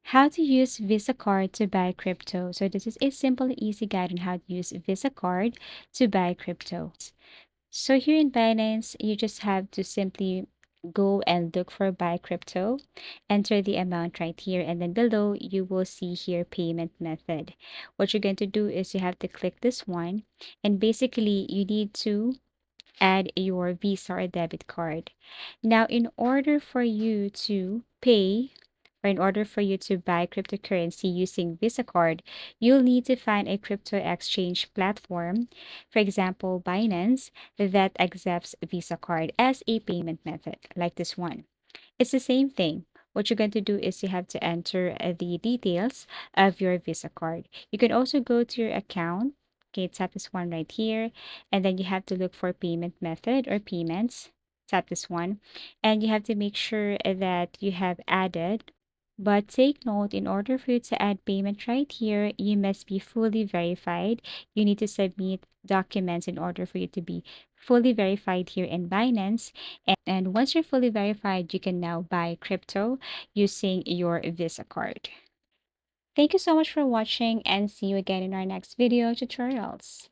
How to use Visa card to buy crypto. So this is a simple and easy guide on how to use Visa card to buy crypto. So here in Binance, you just have to simply go and look for buy crypto, enter the amount right here, and then below you will see here payment method. What you're going to do is you have to click this one, and basically you need to add your Visa or debit card. Now, in order for you to pay or in order for you to buy cryptocurrency using Visa card, you'll need to find a crypto exchange platform, for example, Binance, that accepts Visa card as a payment method, like this one. It's the same thing. What you're going to do is you have to enter the details of your Visa card. You can also go to your account. Okay, tap this one right here, and then you have to look for payment method or payments. Tap this one, and you have to make sure that you have added. But take note, in order for you to add payment right here, you must be fully verified. You need to submit documents in order for you to be fully verified here in Binance. And once you're fully verified, you can now buy crypto using your Visa card. Thank you so much for watching and see you again in our next video tutorials.